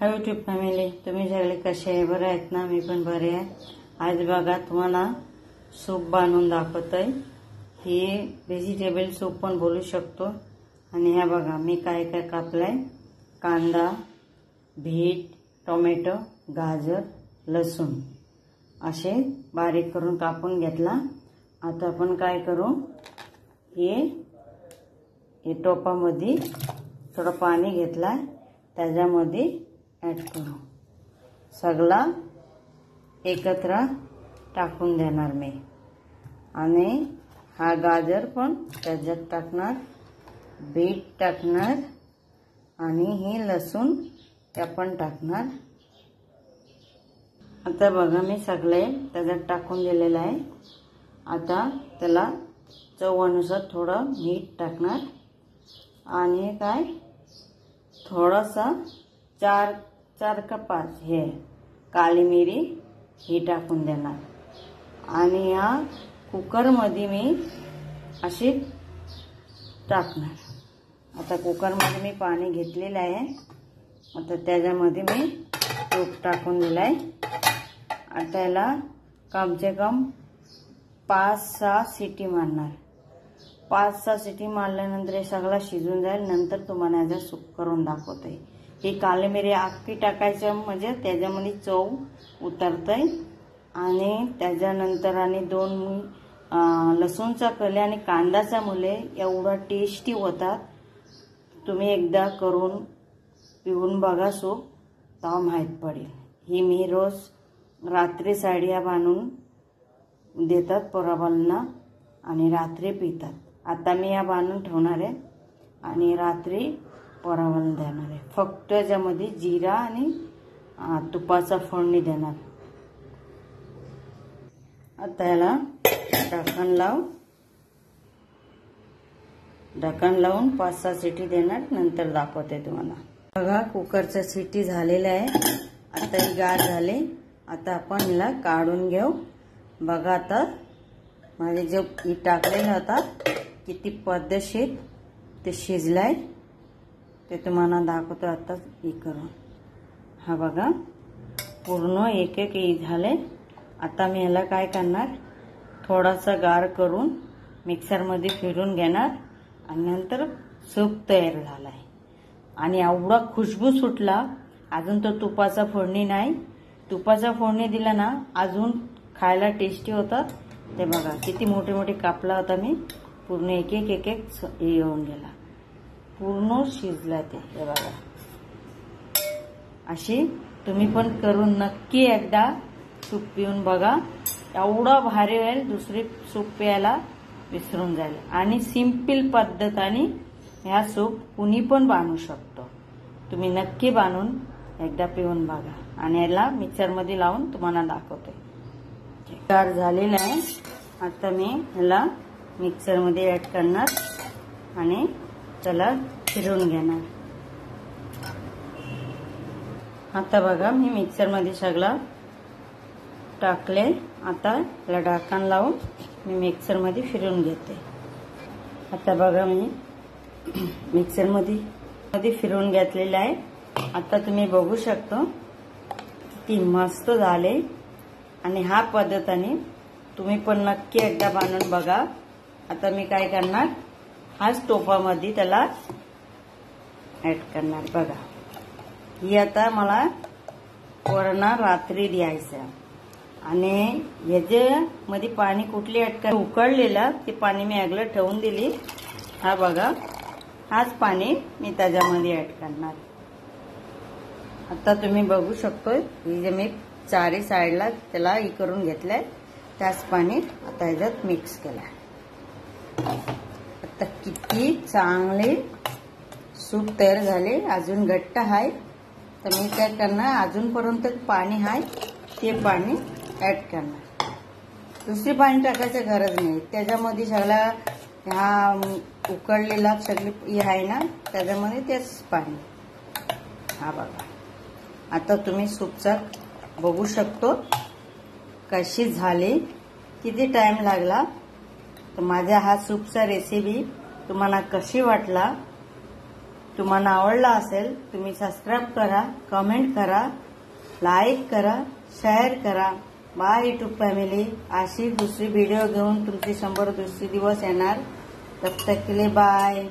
Hi YouTube family, तुम्ही सगळे कसे आहे? बरे आहेत ना? मी पण बरे आहे. आज बघा तुम्हाला सूप बनवून दाखवतोय. ही व्हेजिटेबल सूप पण बोलू शकतो. आणि ह्या बघा मी काय काय कापलाय: कांदा, बीट, टोमॅटो, गाजर, लसूण असे बारीक करून कापून घेतला. आता आपण काय करू, हे टोपामध्ये थोडं पाणी घेतला, त्याच्यामध्ये ऍड करू. सगळा एकत्र टाकून देणार मी. आणि हा गाजर पण त्याच्यात टाकणार, बीट टाकणार आणि हे लसूण त्या पण टाकणार. आता बघा मी सगळे त्याच्यात टाकून दिलेलं आहे. आता त्याला चवीनुसार थोडं मीठ टाकणार आणि काय थोडासा चार का 5 हे काली मिरी ही टाकून देणार. आणि या कुकरमध्ये मी अशी टाकणार. आता कुकरमध्ये मी पाणी घेतलेलं आहे. आता त्याच्यामध्ये मी तूप टाकून दिलंय. आता याला कम से कम 5-6 शिटी मारणार. 5-6 शिटी मारल्यानंतर हे सगळं शिजून जाईल. नंतर तुम्हाला याचा सूप करून दाखवतोय. ही काली मिरी अख्खी टाकायचं म्हणजे त्याच्यामध्ये चव उतरतय. आणि त्याच्यानंतर आणि 2 लसूणचा कले आणि कांदाचा मुले एवढा टेस्टी होतात. तुम्ही एकदा करून पिऊन बघा सूप, तेव्हा माहीत पडेल. ही मी रोज रात्री साड्या बांधून देतात पोराबांना आणि रात्री पितात. आता मी या बांधून ठेवणार आहे आणि रात्री पोराबांना देणार आहे. फक्त याच्यामध्ये जिरा आणि तुपाचा फोडणी देणार. आता याला ढक्कन लावून 5-6 शिटी देणार. नंतर दाखवते तुम्हाला. बघा कुकरच्या शिटी झालेल्या आहे. आता ही गार झाले. आता आपण हिला काढून घेऊ. बघा आता माझे जे ही टाकलेलं होता किती पद्धतशीर ते शिजलाय ते तुम्हाला दाखवतो. आता हे करून हा बघा पूर्ण एक झाले. आता मी ह्याला काय करणार, थोडासा गार करून मिक्सरमध्ये फिरून घेणार आणि नंतर सूप तयार झालाय. आणि एवढा खुशबू सुटला. अजून तो तुपाचा फोडणी नाही. तुपाचा फोडणी दिला ना अजून खायला टेस्टी होतात. ते बघा किती मोठे मोठे कापला होता मी. पूर्ण एक येऊन गेला. पूर्ण शिजला ते. हे बघा अशी तुम्ही पण करून नक्की एकदा सूप पिऊन बघा. एवढा भारी होईल, दुसरी सूप प्यायला विसरून जाईल. आणि सिंपल पद्धतीने ह्या सूप कुणी पण बनवू शकतो. तुम्ही नक्की बनवून एकदा पिऊन बघा. आणि याला मिक्सरमध्ये लावून तुम्हाला दाखवते. गार झालेला आहे. आता मी ह्याला मिक्सरमध्ये ऍड करणार आणि त्याला फिरवून घेणार. आता बघा मी मिक्सरमध्ये सगळं टाकले. आता याला ढक्कन लावून मी मिक्सरमध्ये फिरवून घेते. आता बघा मी मिक्सरमध्ये फिरवून घेतलेलं आहे. आता तुम्ही बघू शकता किती मस्त झाले. आणि ह्या पद्धतीने तुम्ही पण नक्की एकदा बनवून बघा. आता मी काय करणार, हाच टोपामध्ये त्याला ऍड करणार. बघा ही आता मला वरणा रात्री द्यायचं. आणि ह्याच्यामध्ये पाणी कुठले ऍड कर, उकळलेलं ते पाणी मी अगलं ठेवून दिली. हा बघा हाच पाणी मी त्याच्यामध्ये ऍड करणार. आता तुम्ही बघू शकतोय ही जे मी चारी साईडला त्याला हे करून घेतलंय त्याच पाणी आता ह्याच्यात मिक्स केलंय. आता किती चांगले सूप तयार झाले. अजून घट्ट आहे तर मी काय करणार, अजूनपर्यंत पाणी आहे ते पाणी ऍड करणार. दुसरी पाणी टाकायची गरज नाही. त्याच्यामध्ये सगळा हा उकळलेला सगळी हे आहे ना त्याच्यामध्ये तेच पाणी. हा बघा आता तुम्ही सूपचा बघू शकतो कशी झाली, किती टाइम लागला. तर माझ्या हा सूपचा रेसिपी तुम्हाला कशी वाटला तुम्हाला आवडला असेल तुम्ही सबस्क्राईब करा, कमेंट करा, लाईक करा, शेअर करा. Bye YouTube family. अशी दुसरी व्हिडिओ घेऊन तुमची 100 दुसरे दिवस येणार. तब तक के लिए बाय.